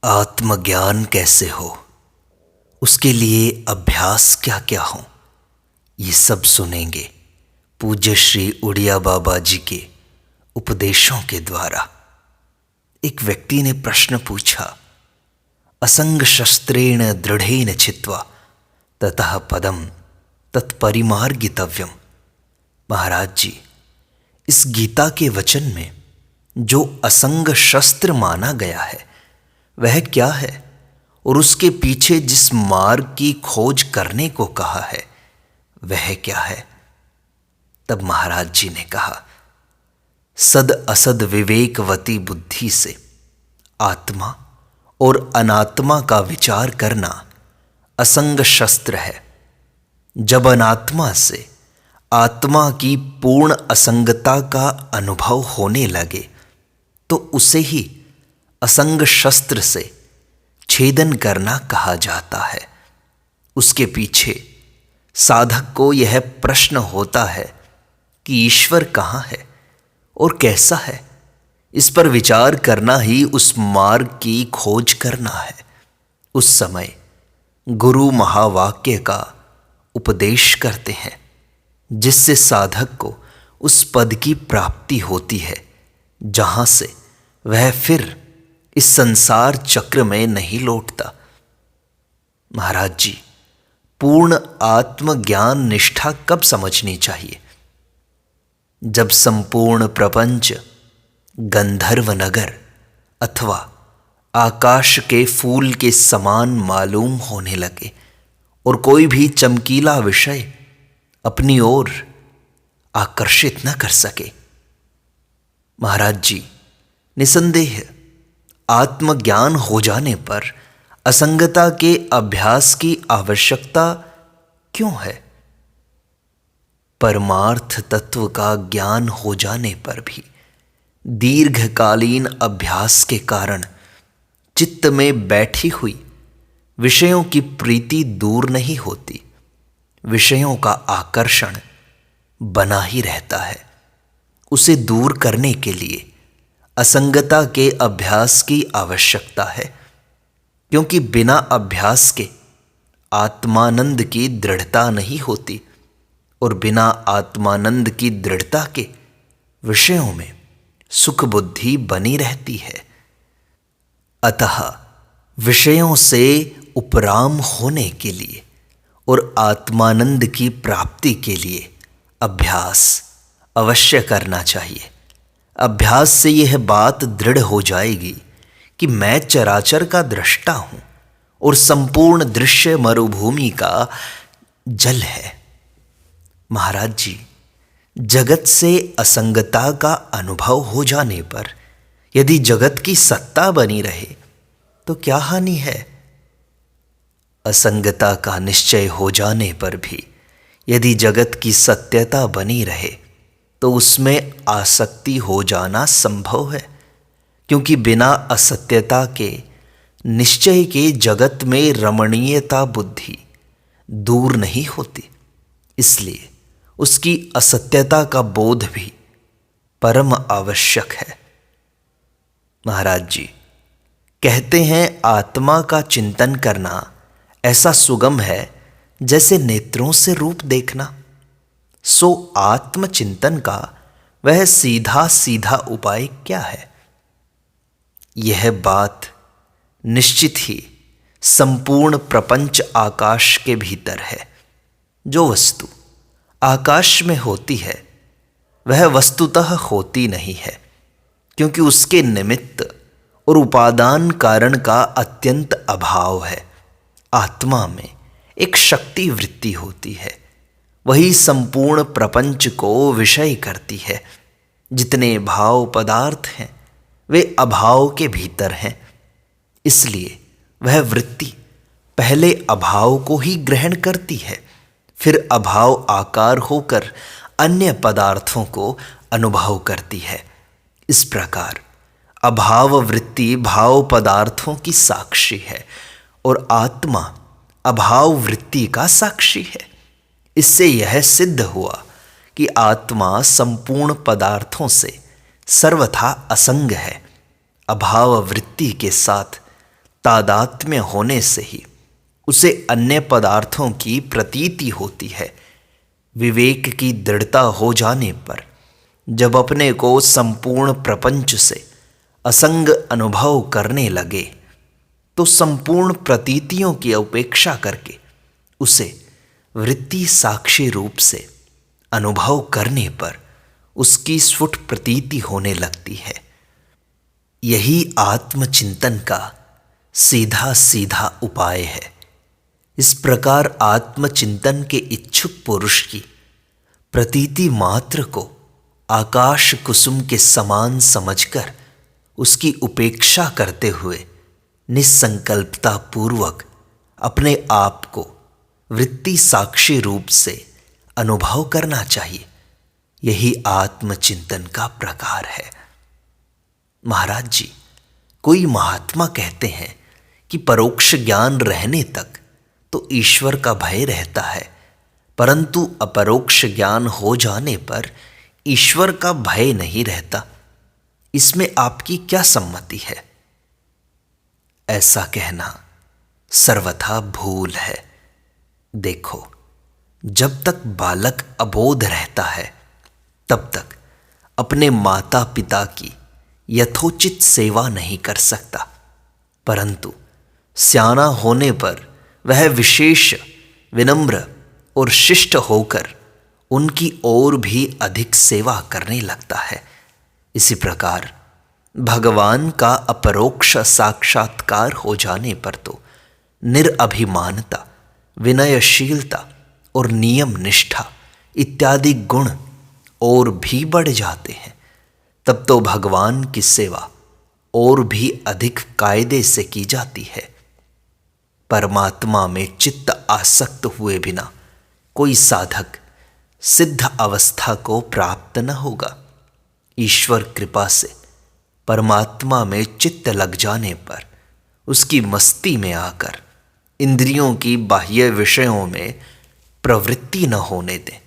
आत्मज्ञान कैसे हो, उसके लिए अभ्यास क्या क्या हो, ये सब सुनेंगे पूज्य श्री उड़िया बाबा जी के उपदेशों के द्वारा। एक व्यक्ति ने प्रश्न पूछा, असंग शस्त्रेण दृढ़ेन छित्त्वा ततः पदम तत्परिमार्गितव्यम। महाराज जी, इस गीता के वचन में जो असंग शस्त्र माना गया है वह क्या है, और उसके पीछे जिस मार्ग की खोज करने को कहा है वह क्या है। तब महाराज जी ने कहा, सद असद विवेकवती बुद्धि से आत्मा और अनात्मा का विचार करना असंग शस्त्र है। जब अनात्मा से आत्मा की पूर्ण असंगता का अनुभव होने लगे तो उसे ही असंग शस्त्र से छेदन करना कहा जाता है। उसके पीछे साधक को यह प्रश्न होता है कि ईश्वर कहाँ है और कैसा है। इस पर विचार करना ही उस मार्ग की खोज करना है। उस समय गुरु महावाक्य का उपदेश करते हैं, जिससे साधक को उस पद की प्राप्ति होती है जहां से वह फिर इस संसार चक्र में नहीं लौटता। महाराज जी, पूर्ण आत्मज्ञान निष्ठा कब समझनी चाहिए? जब संपूर्ण प्रपंच गंधर्व नगर अथवा आकाश के फूल के समान मालूम होने लगे और कोई भी चमकीला विषय अपनी ओर आकर्षित न कर सके। महाराज जी, निसंदेह आत्मज्ञान हो जाने पर असंगता के अभ्यास की आवश्यकता क्यों है? परमार्थ तत्व का ज्ञान हो जाने पर भी दीर्घकालीन अभ्यास के कारण चित्त में बैठी हुई विषयों की प्रीति दूर नहीं होती। विषयों का आकर्षण बना ही रहता है। उसे दूर करने के लिए असंगता के अभ्यास की आवश्यकता है, क्योंकि बिना अभ्यास के आत्मानंद की दृढ़ता नहीं होती और बिना आत्मानंद की दृढ़ता के विषयों में सुख बुद्धि बनी रहती है। अतः विषयों से उपराम होने के लिए और आत्मानंद की प्राप्ति के लिए अभ्यास अवश्य करना चाहिए। अभ्यास से यह बात दृढ़ हो जाएगी कि मैं चराचर का दृष्टा हूं और संपूर्ण दृश्य मरुभूमि का जल है। महाराज जी, जगत से असंगता का अनुभव हो जाने पर यदि जगत की सत्ता बनी रहे तो क्या हानि है? असंगता का निश्चय हो जाने पर भी यदि जगत की सत्यता बनी रहे तो उसमें आसक्ति हो जाना संभव है, क्योंकि बिना असत्यता के निश्चय के जगत में रमणीयता बुद्धि दूर नहीं होती। इसलिए उसकी असत्यता का बोध भी परम आवश्यक है। महाराज जी कहते हैं, आत्मा का चिंतन करना ऐसा सुगम है जैसे नेत्रों से रूप देखना। सो आत्मचिंतन का वह सीधा सीधा उपाय क्या है? यह बात निश्चित ही संपूर्ण प्रपंच आकाश के भीतर है। जो वस्तु आकाश में होती है वह वस्तुतः होती नहीं है, क्योंकि उसके निमित्त और उपादान कारण का अत्यंत अभाव है। आत्मा में एक शक्ति वृत्ति होती है, वही संपूर्ण प्रपंच को विषय करती है। जितने भाव पदार्थ हैं वे अभाव के भीतर हैं। इसलिए वह वृत्ति पहले अभाव को ही ग्रहण करती है, फिर अभाव आकार होकर अन्य पदार्थों को अनुभव करती है। इस प्रकार अभाव वृत्ति भाव पदार्थों की साक्षी है और आत्मा अभाव वृत्ति का साक्षी है। इससे यह सिद्ध हुआ कि आत्मा संपूर्ण पदार्थों से सर्वथा असंग है। अभाव वृत्ति के साथ तादात्म्य होने से ही उसे अन्य पदार्थों की प्रतीति होती है। विवेक की दृढ़ता हो जाने पर जब अपने को संपूर्ण प्रपंच से असंग अनुभव करने लगे तो संपूर्ण प्रतीतियों की उपेक्षा करके उसे वृत्ति साक्षी रूप से अनुभव करने पर उसकी स्फुट प्रतीति होने लगती है। यही आत्मचिंतन का सीधा सीधा उपाय है। इस प्रकार आत्मचिंतन के इच्छुक पुरुष की प्रतीति मात्र को आकाश कुसुम के समान समझकर उसकी उपेक्षा करते हुए निसंकल्पता पूर्वक अपने आप को वृत्ति साक्षी रूप से अनुभव करना चाहिए। यही आत्मचिंतन का प्रकार है। महाराज जी, कोई महात्मा कहते हैं कि परोक्ष ज्ञान रहने तक तो ईश्वर का भय रहता है, परंतु अपरोक्ष ज्ञान हो जाने पर ईश्वर का भय नहीं रहता। इसमें आपकी क्या सम्मति है? ऐसा कहना सर्वथा भूल है। देखो, जब तक बालक अबोध रहता है तब तक अपने माता पिता की यथोचित सेवा नहीं कर सकता, परंतु सियाना होने पर वह विशेष विनम्र और शिष्ट होकर उनकी और भी अधिक सेवा करने लगता है। इसी प्रकार भगवान का अपरोक्ष साक्षात्कार हो जाने पर तो निरअभिमानता, विनयशीलता और नियम निष्ठा इत्यादि गुण और भी बढ़ जाते हैं। तब तो भगवान की सेवा और भी अधिक कायदे से की जाती है। परमात्मा में चित्त आसक्त हुए बिना कोई साधक सिद्ध अवस्था को प्राप्त न होगा। ईश्वर कृपा से परमात्मा में चित्त लग जाने पर उसकी मस्ती में आकर इंद्रियों की बाह्य विषयों में प्रवृत्ति न होने दें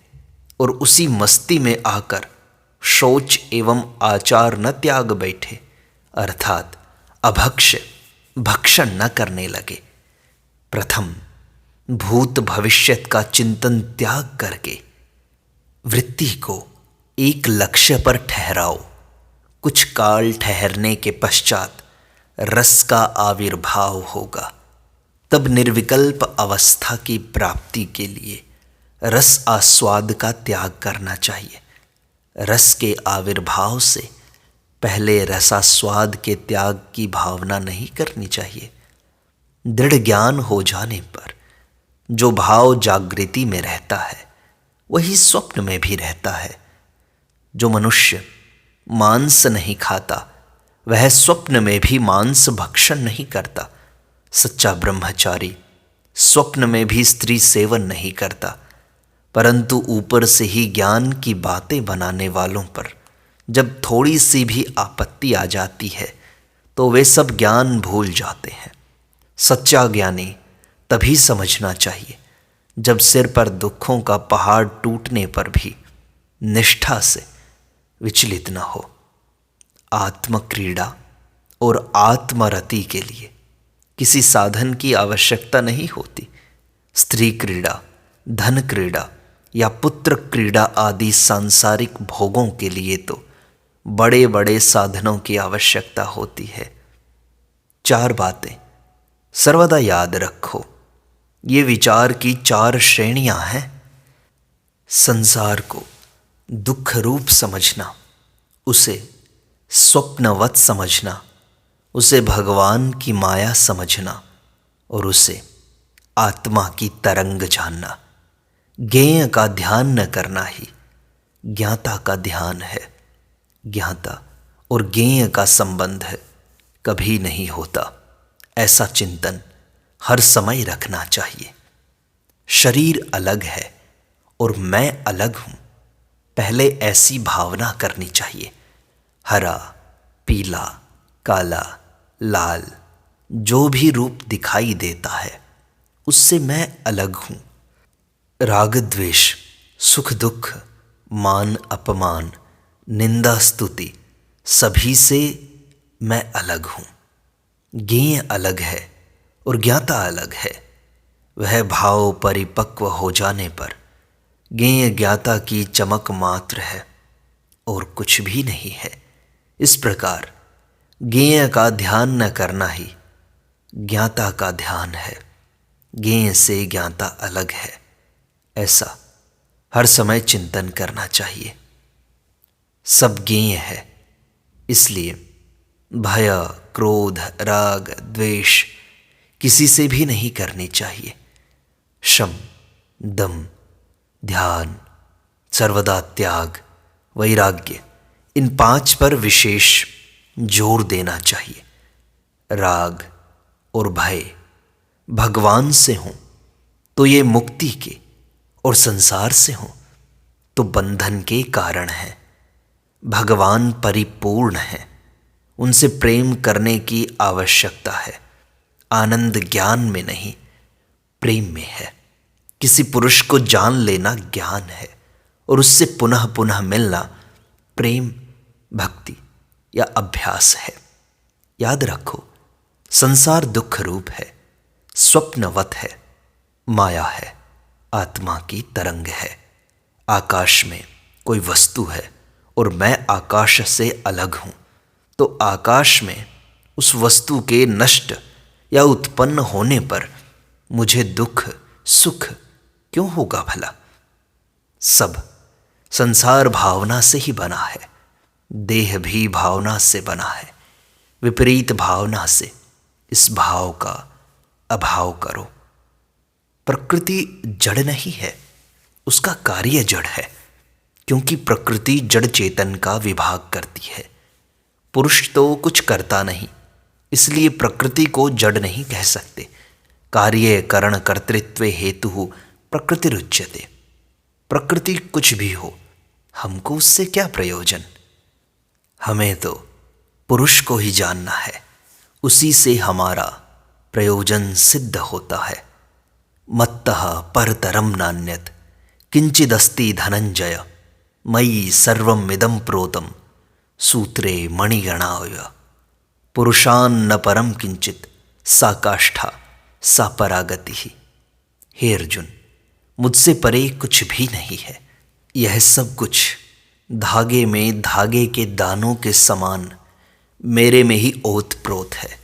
और उसी मस्ती में आकर शौच एवं आचार न त्याग बैठे, अर्थात अभक्ष्य भक्षण न करने लगे। प्रथम भूत भविष्यत का चिंतन त्याग करके वृत्ति को एक लक्ष्य पर ठहराओ। कुछ काल ठहरने के पश्चात रस का आविर्भाव होगा। तब निर्विकल्प अवस्था की प्राप्ति के लिए रस आस्वाद का त्याग करना चाहिए। रस के आविर्भाव से पहले रसास्वाद के त्याग की भावना नहीं करनी चाहिए। दृढ़ ज्ञान हो जाने पर जो भाव जागृति में रहता है वही स्वप्न में भी रहता है। जो मनुष्य मांस नहीं खाता वह स्वप्न में भी मांस भक्षण नहीं करता। सच्चा ब्रह्मचारी स्वप्न में भी स्त्री सेवन नहीं करता, परंतु ऊपर से ही ज्ञान की बातें बनाने वालों पर जब थोड़ी सी भी आपत्ति आ जाती है तो वे सब ज्ञान भूल जाते हैं। सच्चा ज्ञानी तभी समझना चाहिए जब सिर पर दुखों का पहाड़ टूटने पर भी निष्ठा से विचलित न हो। आत्मक्रीड़ा और आत्मरति के लिए किसी साधन की आवश्यकता नहीं होती। स्त्री क्रीड़ा, धन क्रीड़ा या पुत्र क्रीड़ा आदि सांसारिक भोगों के लिए तो बड़े बड़े साधनों की आवश्यकता होती है। 4 बातें सर्वदा याद रखो। ये विचार की 4 श्रेणियां हैं। संसार को दुख रूप समझना, उसे स्वप्नवत समझना, उसे भगवान की माया समझना और उसे आत्मा की तरंग जानना। ज्ञेय का ध्यान न करना ही ज्ञाता का ध्यान है। ज्ञाता और ज्ञेय का संबंध कभी नहीं होता। ऐसा चिंतन हर समय रखना चाहिए। शरीर अलग है और मैं अलग हूं, पहले ऐसी भावना करनी चाहिए। हरा, पीला, काला, लाल जो भी रूप दिखाई देता है उससे मैं अलग हूं। राग द्वेष, सुख दुख, मान अपमान, निंदा स्तुति सभी से मैं अलग हूं। ज्ञेय अलग है और ज्ञाता अलग है। वह भाव परिपक्व हो जाने पर ज्ञेय ज्ञाता की चमक मात्र है और कुछ भी नहीं है। इस प्रकार ज्ञेय का ध्यान न करना ही ज्ञाता का ध्यान है। ज्ञेय से ज्ञाता अलग है, ऐसा हर समय चिंतन करना चाहिए। सब ज्ञेय है, इसलिए भय, क्रोध, राग, द्वेष किसी से भी नहीं करनी चाहिए। शम, दम, ध्यान, सर्वदा त्याग, वैराग्य, इन 5 पर विशेष जोर देना चाहिए। राग और भय भगवान से हों तो ये मुक्ति के, और संसार से हों तो बंधन के कारण है। भगवान परिपूर्ण है, उनसे प्रेम करने की आवश्यकता है। आनंद ज्ञान में नहीं, प्रेम में है। किसी पुरुष को जान लेना ज्ञान है और उससे पुनः पुनः मिलना प्रेम, भक्ति या अभ्यास है। याद रखो, संसार दुख रूप है, स्वप्नवत है, माया है, आत्मा की तरंग है। आकाश में कोई वस्तु है और मैं आकाश से अलग हूं, तो आकाश में उस वस्तु के नष्ट या उत्पन्न होने पर मुझे दुख सुख क्यों होगा भला? सब संसार भावना से ही बना है, देह भी भावना से बना है। विपरीत भावना से इस भाव का अभाव करो। प्रकृति जड़ नहीं है, उसका कार्य जड़ है, क्योंकि प्रकृति जड़ चेतन का विभाग करती है। पुरुष तो कुछ करता नहीं, इसलिए प्रकृति को जड़ नहीं कह सकते। कार्य करण कर्तृत्व हेतु प्रकृतिरुच्यते। प्रकृति कुछ भी हो, हमको उससे क्या प्रयोजन? हमें तो पुरुष को ही जानना है, उसी से हमारा प्रयोजन सिद्ध होता है। मत्तः परतरम नान्यत् किंचिदस्ति धनंजय मयि सर्वमिदं प्रोतं सूत्रे मणिगणाय। पुरुषान्न परम किंचित सा काष्ठा सा परागति। हे अर्जुन, मुझसे परे कुछ भी नहीं है। यह सब कुछ धागे में धागे के दानों के समान मेरे में ही ओतप्रोत है।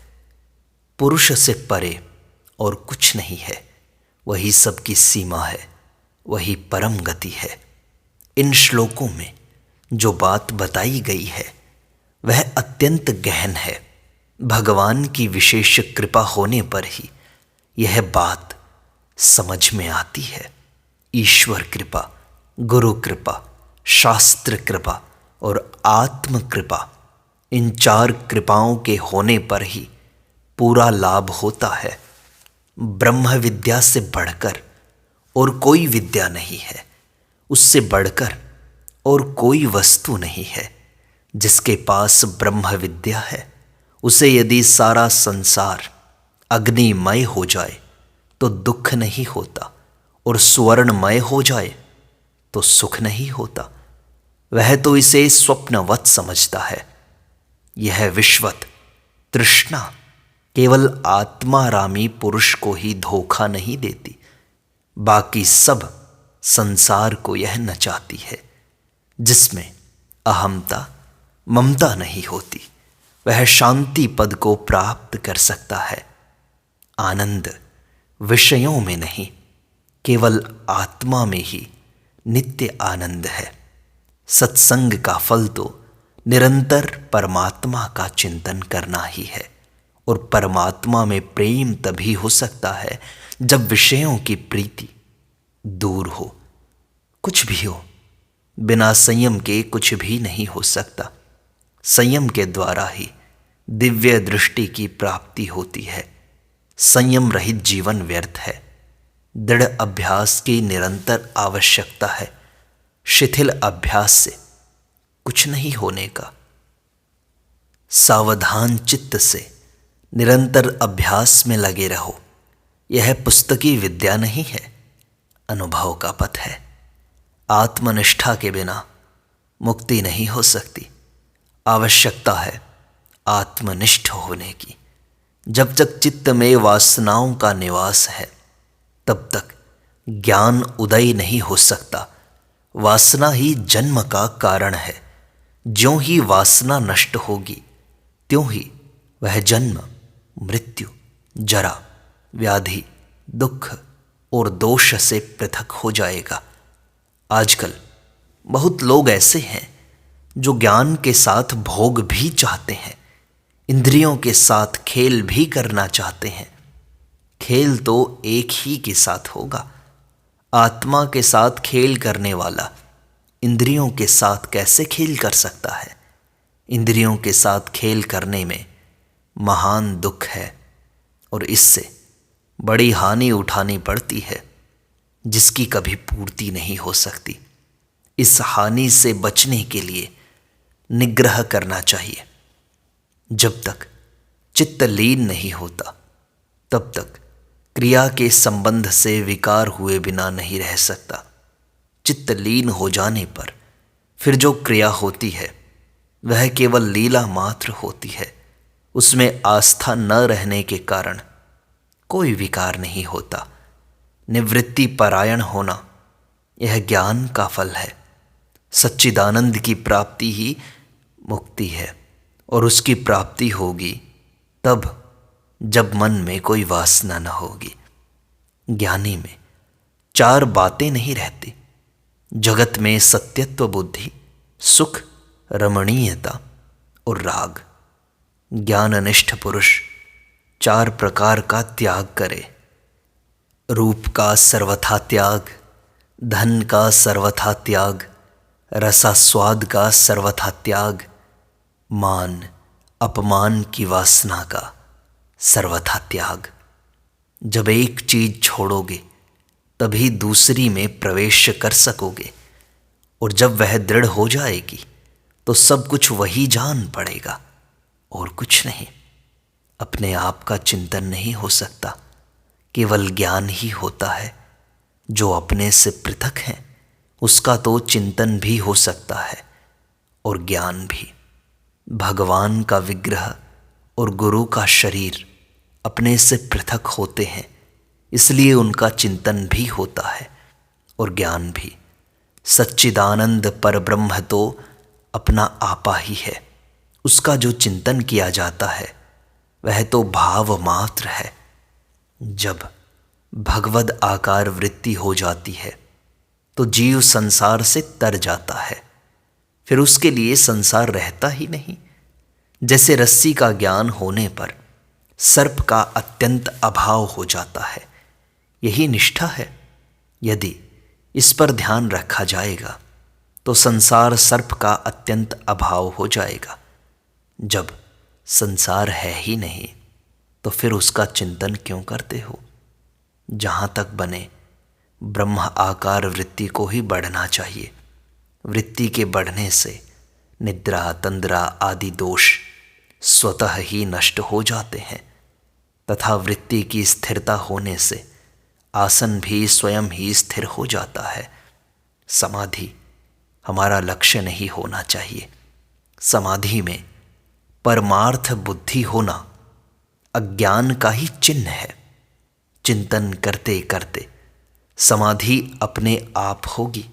पुरुष से परे और कुछ नहीं है, वही सबकी सीमा है, वही परम गति है। इन श्लोकों में जो बात बताई गई है वह अत्यंत गहन है। भगवान की विशेष कृपा होने पर ही यह बात समझ में आती है। ईश्वर कृपा, गुरु कृपा, शास्त्र कृपा और आत्म कृपा, इन 4 कृपाओं के होने पर ही पूरा लाभ होता है। ब्रह्म विद्या से बढ़कर और कोई विद्या नहीं है, उससे बढ़कर और कोई वस्तु नहीं है। जिसके पास ब्रह्म विद्या है, उसे यदि सारा संसार अग्निमय हो जाए तो दुख नहीं होता, और स्वर्णमय हो जाए तो सुख नहीं होता। वह तो इसे स्वप्नवत समझता है। यह विश्वत तृष्णा केवल आत्मारामी पुरुष को ही धोखा नहीं देती, बाकी सब संसार को यह नचाती है। जिसमें अहमता ममता नहीं होती, वह शांति पद को प्राप्त कर सकता है। आनंद विषयों में नहीं, केवल आत्मा में ही नित्य आनंद है। सत्संग का फल तो निरंतर परमात्मा का चिंतन करना ही है, और परमात्मा में प्रेम तभी हो सकता है जब विषयों की प्रीति दूर हो। कुछ भी हो, बिना संयम के कुछ भी नहीं हो सकता। संयम के द्वारा ही दिव्य दृष्टि की प्राप्ति होती है। संयम रहित जीवन व्यर्थ है। दृढ़ अभ्यास की निरंतर आवश्यकता है। शिथिल अभ्यास से कुछ नहीं होने का। सावधान चित्त से निरंतर अभ्यास में लगे रहो। यह पुस्तकी विद्या नहीं है, अनुभव का पथ है। आत्मनिष्ठा के बिना मुक्ति नहीं हो सकती। आवश्यकता है आत्मनिष्ठ होने की। जब तक चित्त में वासनाओं का निवास है तब तक ज्ञान उदय नहीं हो सकता। वासना ही जन्म का कारण है। ज्यों ही वासना नष्ट होगी त्यों ही वह जन्म, मृत्यु, जरा, व्याधि, दुख और दोष से पृथक हो जाएगा। आजकल बहुत लोग ऐसे हैं जो ज्ञान के साथ भोग भी चाहते हैं, इंद्रियों के साथ खेल भी करना चाहते हैं। खेल तो एक ही के साथ होगा। आत्मा के साथ खेल करने वाला इंद्रियों के साथ कैसे खेल कर सकता है? इंद्रियों के साथ खेल करने में महान दुख है और इससे बड़ी हानि उठानी पड़ती है जिसकी कभी पूर्ति नहीं हो सकती। इस हानि से बचने के लिए निग्रह करना चाहिए। जब तक चित्त लीन नहीं होता तब तक क्रिया के संबंध से विकार हुए बिना नहीं रह सकता। चित्त लीन हो जाने पर फिर जो क्रिया होती है वह केवल लीला मात्र होती है। उसमें आस्था न रहने के कारण कोई विकार नहीं होता। निवृत्ति परायण होना यह ज्ञान का फल है। सच्चिदानंद की प्राप्ति ही मुक्ति है और उसकी प्राप्ति होगी तब जब मन में कोई वासना न होगी। ज्ञानी में चार बातें नहीं रहती। जगत में सत्यत्व बुद्धि, सुख, रमणीयता और राग। ज्ञाननिष्ठ पुरुष चार प्रकार का त्याग करे। रूप का सर्वथा त्याग, धन का सर्वथा त्याग, रसास्वाद का सर्वथा त्याग, मान अपमान की वासना का सर्वथा त्याग। जब एक चीज छोड़ोगे तभी दूसरी में प्रवेश कर सकोगे और जब वह दृढ़ हो जाएगी तो सब कुछ वही जान पड़ेगा और कुछ नहीं। अपने आप का चिंतन नहीं हो सकता, केवल ज्ञान ही होता है। जो अपने से पृथक है उसका तो चिंतन भी हो सकता है और ज्ञान भी। भगवान का विग्रह और गुरु का शरीर अपने से पृथक होते हैं, इसलिए उनका चिंतन भी होता है और ज्ञान भी। सच्चिदानंद परब्रह्म तो अपना आपा ही है। उसका जो चिंतन किया जाता है वह तो भाव मात्र है। जब भगवद आकार वृत्ति हो जाती है तो जीव संसार से तर जाता है, फिर उसके लिए संसार रहता ही नहीं। जैसे रस्सी का ज्ञान होने पर सर्प का अत्यंत अभाव हो जाता है, यही निष्ठा है। यदि इस पर ध्यान रखा जाएगा तो संसार सर्प का अत्यंत अभाव हो जाएगा। जब संसार है ही नहीं तो फिर उसका चिंतन क्यों करते हो? जहाँ तक बने ब्रह्म आकार वृत्ति को ही बढ़ना चाहिए। वृत्ति के बढ़ने से निद्रा, तंद्रा आदि दोष स्वतः ही नष्ट हो जाते हैं तथा वृत्ति की स्थिरता होने से आसन भी स्वयं ही स्थिर हो जाता है। समाधि हमारा लक्ष्य नहीं होना चाहिए। समाधि में परमार्थ बुद्धि होना अज्ञान का ही चिन्ह है। चिंतन करते करते समाधि अपने आप होगी।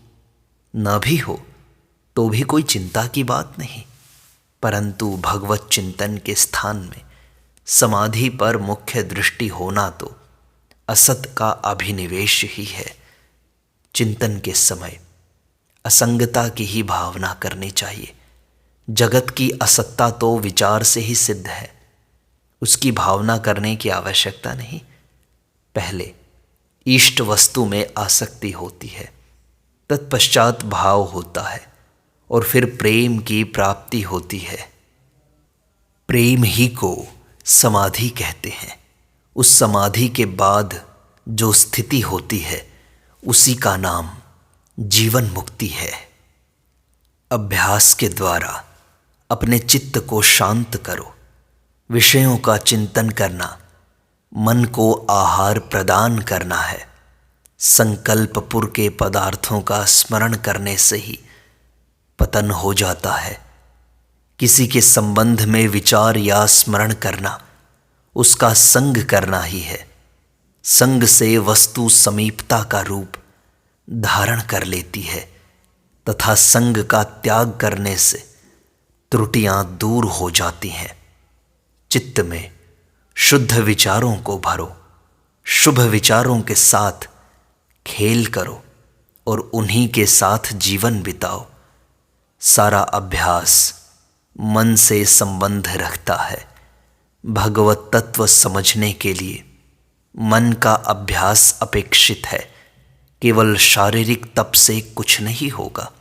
न भी हो तो भी कोई चिंता की बात नहीं, परंतु भगवत चिंतन के स्थान में समाधि पर मुख्य दृष्टि होना तो असत का अभिनिवेश ही है। चिंतन के समय असंगता की ही भावना करनी चाहिए। जगत की असत्ता तो विचार से ही सिद्ध है, उसकी भावना करने की आवश्यकता नहीं। पहले इष्ट वस्तु में आसक्ति होती है, तत्पश्चात भाव होता है और फिर प्रेम की प्राप्ति होती है। प्रेम ही को समाधि कहते हैं। उस समाधि के बाद जो स्थिति होती है उसी का नाम जीवन मुक्ति है। अभ्यास के द्वारा अपने चित्त को शांत करो। विषयों का चिंतन करना मन को आहार प्रदान करना है। संकल्पपुर के पदार्थों का स्मरण करने से ही पतन हो जाता है। किसी के संबंध में विचार या स्मरण करना उसका संग करना ही है। संग से वस्तु समीपता का रूप धारण कर लेती है तथा संग का त्याग करने से त्रुटियां दूर हो जाती हैं। चित्त में शुद्ध विचारों को भरो, शुभ विचारों के साथ खेल करो और उन्हीं के साथ जीवन बिताओ। सारा अभ्यास मन से संबंध रखता है। भगवत तत्व समझने के लिए मन का अभ्यास अपेक्षित है। केवल शारीरिक तप से कुछ नहीं होगा।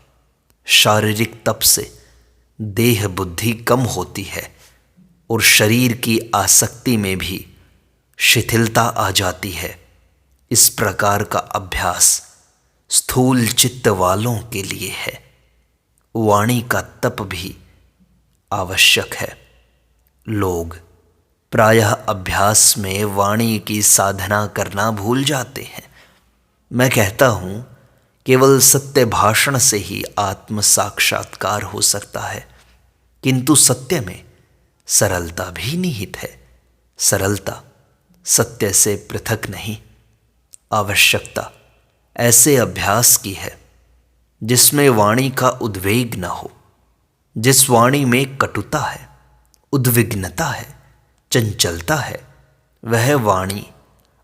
शारीरिक तप से देह बुद्धि कम होती है और शरीर की आसक्ति में भी शिथिलता आ जाती है। इस प्रकार का अभ्यास स्थूल चित्त वालों के लिए है। वाणी का तप भी आवश्यक है। लोग प्रायः अभ्यास में वाणी की साधना करना भूल जाते हैं। मैं कहता हूँ केवल सत्य भाषण से ही आत्म साक्षात्कार हो सकता है, किंतु सत्य में सरलता भी निहित है। सरलता सत्य से पृथक नहीं। आवश्यकता ऐसे अभ्यास की है जिसमें वाणी का उद्वेग न हो। जिस वाणी में कटुता है, उद्विग्नता है, चंचलता है, वह वाणी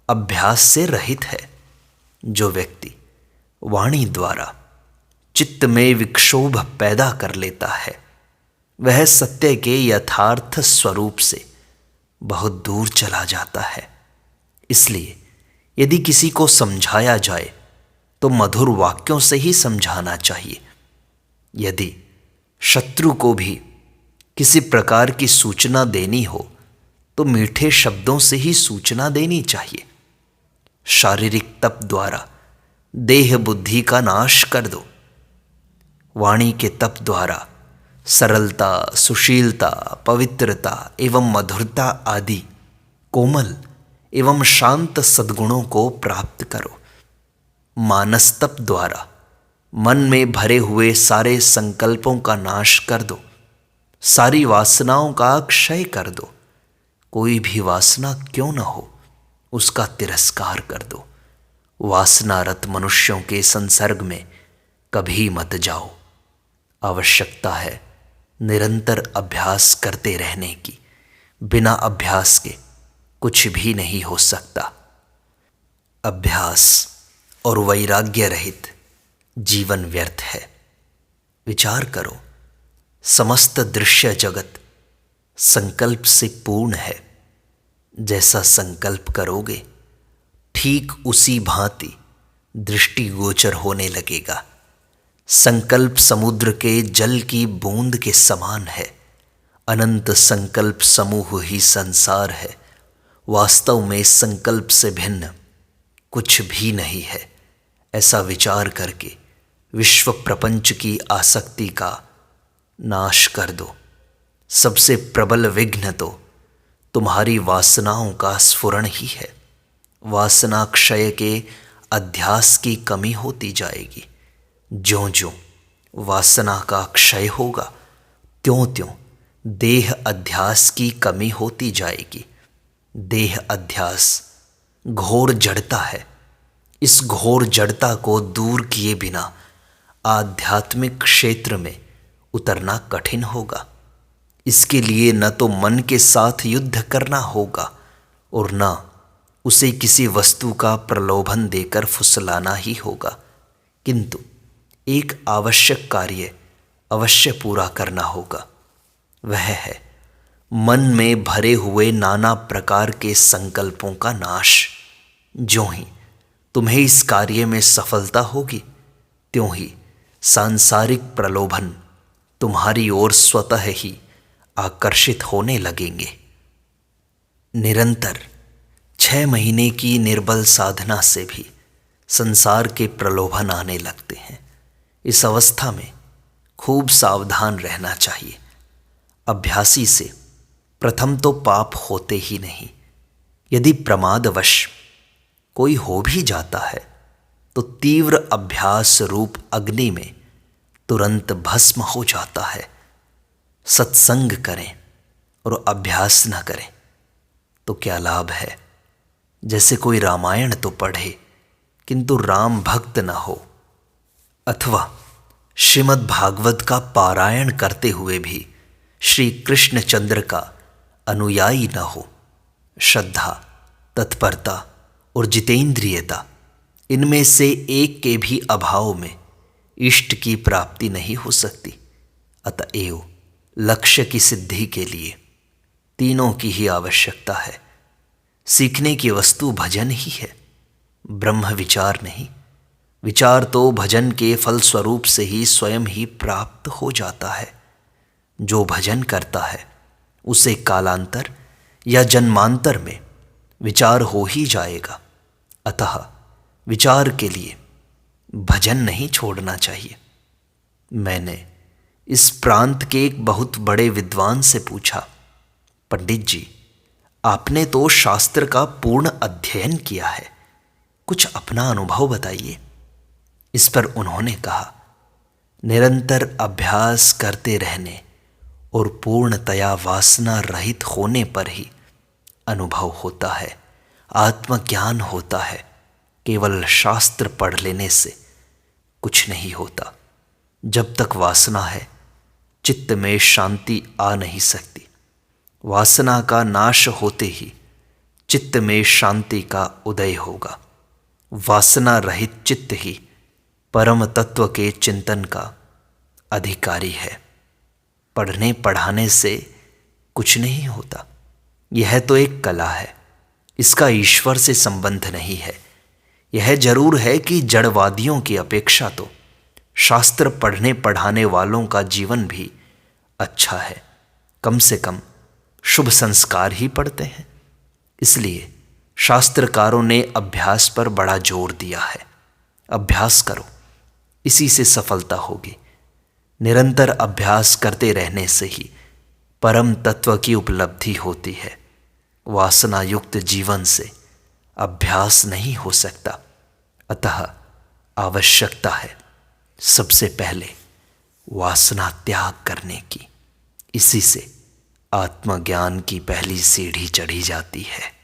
अभ्यास से रहित है। जो व्यक्ति वाणी द्वारा चित्त में विक्षोभ पैदा कर लेता है, वह सत्य के यथार्थ स्वरूप से बहुत दूर चला जाता है। इसलिए यदि किसी को समझाया जाए तो मधुर वाक्यों से ही समझाना चाहिए। यदि शत्रु को भी किसी प्रकार की सूचना देनी हो तो मीठे शब्दों से ही सूचना देनी चाहिए। शारीरिक तप द्वारा देह बुद्धि का नाश कर दो। वाणी के तप द्वारा सरलता, सुशीलता, पवित्रता एवं मधुरता आदि कोमल एवं शांत सद्गुणों को प्राप्त करो। मानस तप द्वारा मन में भरे हुए सारे संकल्पों का नाश कर दो। सारी वासनाओं का क्षय कर दो। कोई भी वासना क्यों न हो, उसका तिरस्कार कर दो। वासनारत मनुष्यों के संसर्ग में कभी मत जाओ। आवश्यकता है निरंतर अभ्यास करते रहने की। बिना अभ्यास के कुछ भी नहीं हो सकता। अभ्यास और वैराग्य रहित जीवन व्यर्थ है। विचार करो, समस्त दृश्य जगत संकल्प से पूर्ण है। जैसा संकल्प करोगे ठीक उसी भांति दृष्टिगोचर होने लगेगा। संकल्प समुद्र के जल की बूंद के समान है। अनंत संकल्प समूह ही संसार है। वास्तव में संकल्प से भिन्न कुछ भी नहीं है। ऐसा विचार करके विश्व प्रपंच की आसक्ति का नाश कर दो। सबसे प्रबल विघ्न तो तुम्हारी वासनाओं का स्फुरण ही है। वासना क्षय के अध्यास की कमी होती जाएगी। ज्यों ज्यों वासना का क्षय होगा, त्यों त्यों देह अध्यास की कमी होती जाएगी। देह अध्यास घोर जड़ता है। इस घोर जड़ता को दूर किए बिना आध्यात्मिक क्षेत्र में उतरना कठिन होगा। इसके लिए न तो मन के साथ युद्ध करना होगा और न उसे किसी वस्तु का प्रलोभन देकर फुसलाना ही होगा, किंतु एक आवश्यक कार्य अवश्य पूरा करना होगा। वह है मन में भरे हुए नाना प्रकार के संकल्पों का नाश। ज्यों ही तुम्हें इस कार्य में सफलता होगी, त्यों ही सांसारिक प्रलोभन तुम्हारी ओर स्वतः ही आकर्षित होने लगेंगे। निरंतर 6 महीने की निर्बल साधना से भी संसार के प्रलोभन आने लगते हैं। इस अवस्था में खूब सावधान रहना चाहिए। अभ्यासी से प्रथम तो पाप होते ही नहीं। यदि प्रमादवश कोई हो भी जाता है तो तीव्र अभ्यास रूप अग्नि में तुरंत भस्म हो जाता है। सत्संग करें और अभ्यास न करें तो क्या लाभ है। जैसे कोई रामायण तो पढ़े किंतु राम भक्त न हो, अथवा श्रीमद् भागवत का पारायण करते हुए भी श्री कृष्णचंद्र का अनुयायी न हो। श्रद्धा, तत्परता और जितेंद्रियता, इनमें से एक के भी अभाव में इष्ट की प्राप्ति नहीं हो सकती। अतएव लक्ष्य की सिद्धि के लिए तीनों की ही आवश्यकता है। सीखने की वस्तु भजन ही है, ब्रह्म विचार नहीं। विचार तो भजन के फलस्वरूप से ही स्वयं ही प्राप्त हो जाता है। जो भजन करता है उसे कालांतर या जन्मांतर में विचार हो ही जाएगा। अतः विचार के लिए भजन नहीं छोड़ना चाहिए। मैंने इस प्रांत के एक बहुत बड़े विद्वान से पूछा, पंडित जी, आपने तो शास्त्र का पूर्ण अध्ययन किया है, कुछ अपना अनुभव बताइए। इस पर उन्होंने कहा, निरंतर अभ्यास करते रहने और पूर्णतया वासना रहित होने पर ही अनुभव होता है, आत्मज्ञान होता है। केवल शास्त्र पढ़ लेने से कुछ नहीं होता। जब तक वासना है चित्त में शांति आ नहीं सकती। वासना का नाश होते ही चित्त में शांति का उदय होगा। वासना रहित चित्त ही परम तत्व के चिंतन का अधिकारी है। पढ़ने पढ़ाने से कुछ नहीं होता। यह तो एक कला है, इसका ईश्वर से संबंध नहीं है। यह जरूर है कि जड़वादियों की अपेक्षा तो शास्त्र पढ़ने पढ़ाने वालों का जीवन भी अच्छा है। कम से कम शुभ संस्कार ही पढ़ते हैं। इसलिए शास्त्रकारों ने अभ्यास पर बड़ा जोर दिया है। अभ्यास करो, इसी से सफलता होगी। निरंतर अभ्यास करते रहने से ही परम तत्व की उपलब्धि होती है। वासना युक्त जीवन से अभ्यास नहीं हो सकता। अतः आवश्यकता है सबसे पहले वासना त्याग करने की। इसी से आत्मज्ञान की पहली सीढ़ी चढ़ी जाती है।